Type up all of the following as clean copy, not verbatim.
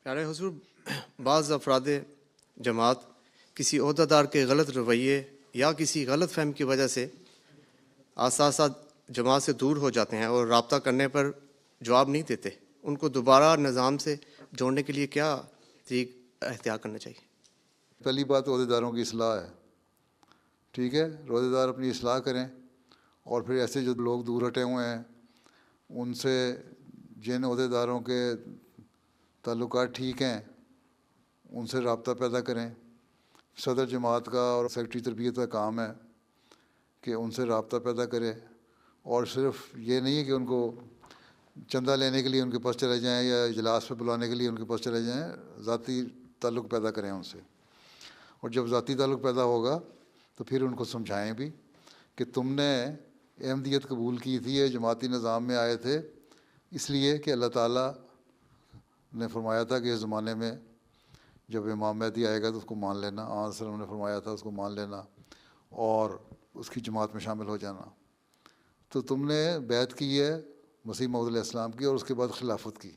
پیارے حضور، بعض افراد جماعت کسی عہدیدار کے غلط رویے یا کسی غلط فہم کی وجہ سے آساسا جماعت سے دور ہو جاتے ہیں اور رابطہ کرنے پر جواب نہیں دیتے. ان کو دوبارہ نظام سے جوڑنے کے لیے کیا طریق اختیار کرنا چاہیے؟ پہلی بات عہدیداروں کی اصلاح ہے. ٹھیک ہے، عہدیدار اپنی اصلاح کریں، اور پھر ایسے جو لوگ دور ہٹے ہوئے ہیں ان سے، جن عہدیداروں کے تعلقات ٹھیک ہیں ان سے رابطہ پیدا کریں. صدر جماعت کا اور سیکرٹری تربیت کا کام ہے کہ ان سے رابطہ پیدا کرے، اور صرف یہ نہیں ہے کہ ان کو چندہ لینے کے لیے ان کے پاس چلے جائیں یا اجلاس پہ بلانے کے لیے ان کے پاس چلے جائیں. ذاتی تعلق پیدا کریں ان سے، اور جب ذاتی تعلق پیدا ہوگا تو پھر ان کو سمجھائیں بھی کہ تم نے احمدیت قبول کی تھی، یہ جماعتی نظام میں آئے تھے اس لیے کہ اللہ تعالیٰ نے فرمایا تھا کہ اس زمانے میں جب امام مہدی آئے گا تو اس کو مان لینا. آن وسلم نے فرمایا تھا اس کو مان لینا اور اس کی جماعت میں شامل ہو جانا. تو تم نے بیعت کی ہے مسیح موعود علیہ السلام کی، اور اس کے بعد خلافت کی.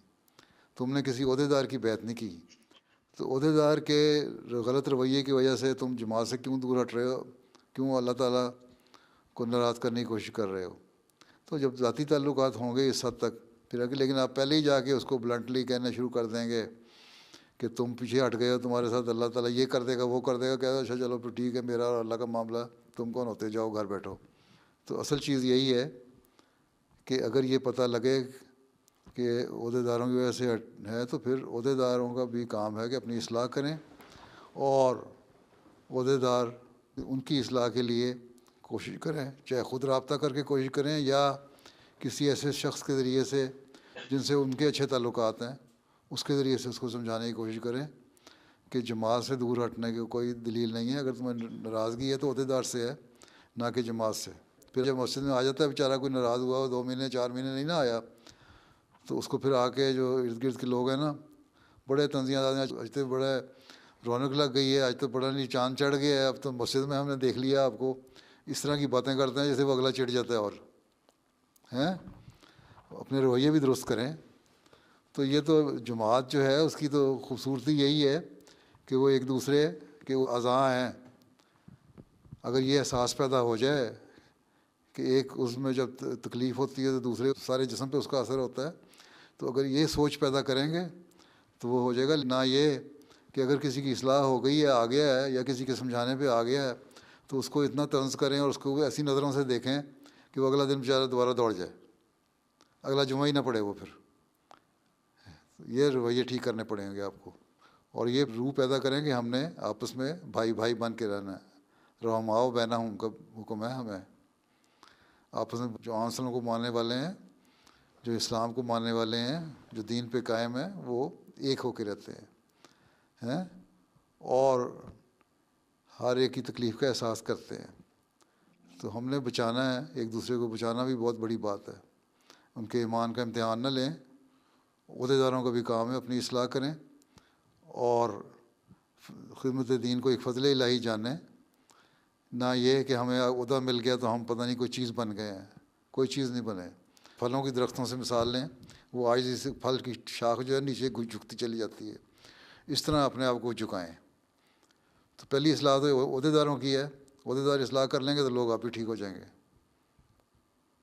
تم نے کسی عہدیدار کی بیعت نہیں کی. تو عہدیدار کے غلط رویے کی وجہ سے تم جماعت سے کیوں دور ہٹ رہے ہو؟ کیوں اللہ تعالیٰ کو ناراض کرنے کی کوشش کر رہے ہو؟ تو جب ذاتی تعلقات ہوں گے اس حد تک پھر آگے، لیکن آپ پہلے ہی جا کے اس کو بلنٹلی کہنا شروع کر دیں گے کہ تم پیچھے ہٹ گئے ہو، تمہارے ساتھ اللہ تعالیٰ یہ کر دے گا وہ کر دے گا، کہہ دو اچھا چلو پھر ٹھیک ہے، میرا اور اللہ کا معاملہ، تم کون ہوتے، جاؤ گھر بیٹھو. تو اصل چیز یہی ہے کہ اگر یہ پتہ لگے کہ عہدیداروں کی وجہ سے ہے تو پھر عہدیداروں کا بھی کام ہے کہ اپنی اصلاح کریں، اور عہدیدار ان کی اصلاح کے لیے کوشش کریں، چاہے خود رابطہ کر کے کوشش کریں یا کسی ایسے شخص کے ذریعے سے جن سے ان کے اچھے تعلقات ہیں اس کے ذریعے سے اس کو سمجھانے کی کوشش کریں کہ جماعت سے دور ہٹنے کی کوئی دلیل نہیں ہے. اگر تمہیں ناراضگی ہے تو عہدیدار سے ہے، نہ کہ جماعت سے. پھر جب مسجد میں آ جاتا ہے بیچارہ کوئی ناراض ہوا ہو، 2 مہینے 4 مہینے نہیں نہ آیا، تو اس کو پھر آ کے جو ارد گرد کے لوگ ہیں نا، بڑے تنزیہ دار ہیں، آج تو بڑے رونق لگ گئی ہے، آج تو بڑا نہیں چاند چڑھ گیا ہے، اب تو مسجد میں ہم نے دیکھ لیا آپ کو، اس طرح کی باتیں کرتے ہیں جیسے وہ اگلا چڑھ جاتا ہے. اور ہیں اپنے رویے بھی درست کریں. تو یہ تو جماعت جو ہے اس کی تو خوبصورتی یہی ہے کہ وہ ایک دوسرے کے اعضاء ہیں. اگر یہ احساس پیدا ہو جائے کہ ایک اس میں جب تکلیف ہوتی ہے تو دوسرے سارے جسم پہ اس کا اثر ہوتا ہے، تو اگر یہ سوچ پیدا کریں گے تو وہ ہو جائے گا. نہ یہ کہ اگر کسی کی اصلاح ہو گئی ہے، آ گیا ہے، یا کسی کے سمجھانے پہ آ گیا ہے تو اس کو اتنا طنز کریں اور اس کو ایسی نظروں سے دیکھیں کہ وہ اگلا دن بیچارہ دوبارہ دوڑ جائے، اگلا جمعہ ہی نہ پڑے وہ. پھر یہ رویے ٹھیک کرنے پڑیں گے آپ کو، اور یہ روح پیدا کریں کہ ہم نے آپس میں بھائی بھائی بن کے رہنا ہے. رحماؤ بینہم کا حکم ہے ہمیں. آپس میں جو آنسلوں کو ماننے والے ہیں، جو اسلام کو ماننے والے ہیں، جو دین پہ قائم ہیں، وہ ایک ہو کے رہتے ہیں اور ہر ایک کی تکلیف کا احساس کرتے ہیں. تو ہم نے بچانا ہے، ایک دوسرے کو بچانا بھی بہت بڑی بات ہے. ان کے ایمان کا امتحان نہ لیں. عہدیداروں کا بھی کام ہے اپنی اصلاح کریں اور خدمت دین کو ایک فضل الہی جانیں، نہ یہ کہ ہمیں عہدہ مل گیا تو ہم پتہ نہیں کوئی چیز بن گئے ہیں. کوئی چیز نہیں بنے. پھلوں کی درختوں سے مثال لیں، وہ آج سے پھل کی شاخ جو ہے نیچے جھکتی چلی جاتی ہے، اس طرح اپنے آپ کو جھکائیں. تو پہلی اصلاح تو عہدیداروں کی ہے. عہدیدار اصلاح کر لیں گے تو لوگ آپ ہی ٹھیک ہو جائیں گے.